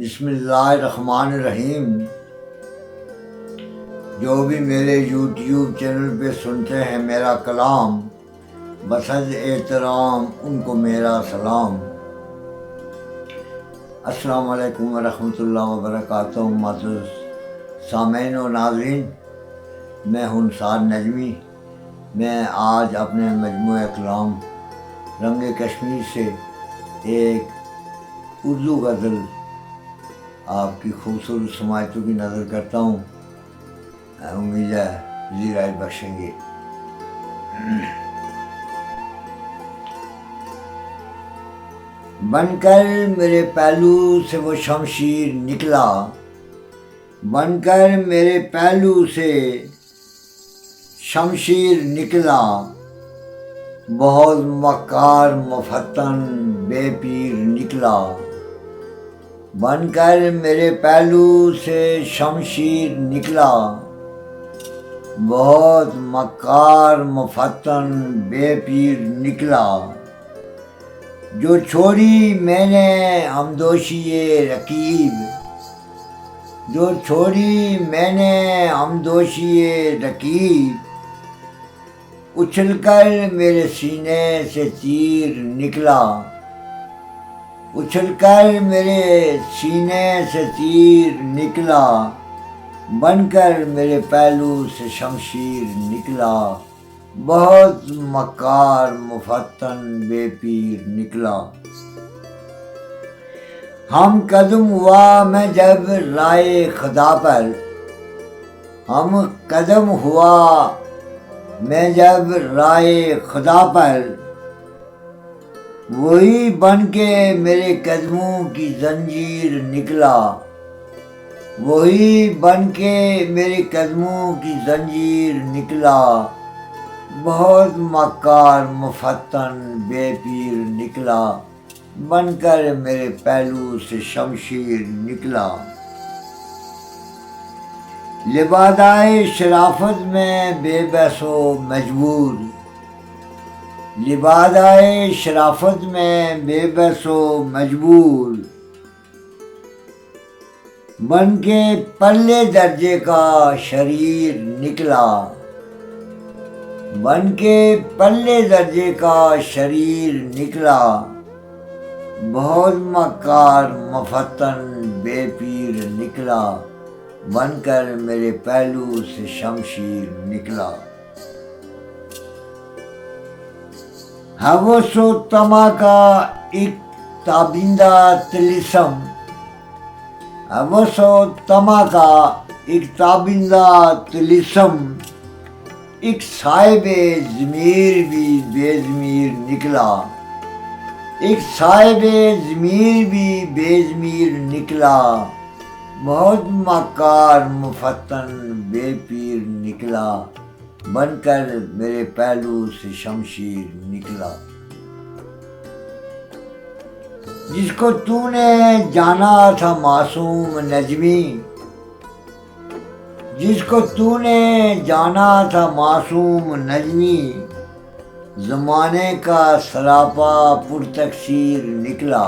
بسم اللہ الرحمن الرحیم۔ جو بھی میرے یوٹیوب چینل پہ سنتے ہیں میرا کلام، بسد احترام ان کو میرا سلام۔ السلام علیکم ورحمۃ اللہ وبرکاتہ۔ معزز سامعین و ناظرین، میں ہوں نثار نجمی۔ میں آج اپنے مجموعہ کلام رنگ کشمیر سے ایک اردو غزل آپ کی خوبصورت سماعتوں کی نظر کرتا ہوں۔ امید ہے زیرائے بخشیں گے۔ بن کر میرے پہلو سے وہ شمشیر نکلا، بن کر میرے پہلو سے شمشیر نکلا، بہت مکار مفتن بے پیر نکلا۔ بن کر میرے پہلو سے شمشیر نکلا، بہت مکار مفتن بے پیر نکلا۔ جو چھوڑی میں نے ہمدوشی رقیب، جو چھوڑی میں نے ہمدوشی رقیب، اچھل کر میرے سینے سے تیر نکلا، اچھل کر میرے سینے سے تیر نکلا۔ بن کر میرے پہلو سے شمشیر نکلا، بہت مکار مفتن بے پیر نکلا۔ ہم قدم ہوا میں جب رائے خدا پر، ہم قدم ہوا میں جب رائے خدا پر، وہی بن کے میرے قدموں کی زنجیر نکلا، وہی بن کے میرے قدموں کی زنجیر نکلا۔ بہت مکار مفتن بے پیر نکلا، بن کر میرے پہلو سے شمشیر نکلا۔ لبادائے شرافت میں بے بس و مجبور، لبادائے شرافت میں بے بس و مجبور، بن کے پلے درجے کا شریر نکلا، بن کے پلے درجے کا شریر نکلا۔ بہت مکار مفتن بے پیر نکلا، بن کر میرے پہلو سے شمشیر نکلا۔ ہوس و طمع کا ایک تابندہ طلسم، ہوس و طمع کا ایک تابندہ طلسم، ایک صاحب ضمیر بھی بے ضمیر نکلا، ایک صاحب ضمیر بھی بے ضمیر نکلا۔ بہت مکار مفتن بے پیر نکلا، بن کر میرے پہلو سے شمشیر نکلا۔ جس کو تو نے جانا تھا معصوم نجمی، جس کو تو نے جانا تھا معصوم نجمی، زمانے کا سراپا پر تقصیر نکلا،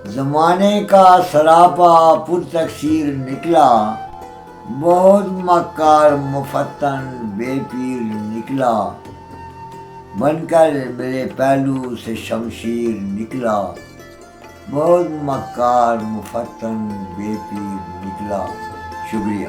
زمانے کا سراپا پر تقصیر نکلا۔ بہت مکار مفتن بے پیر نکلا، بن کر میرے پہلو سے شمشیر نکلا۔ بہت مکار مفتن بے پیر نکلا۔ شکریہ۔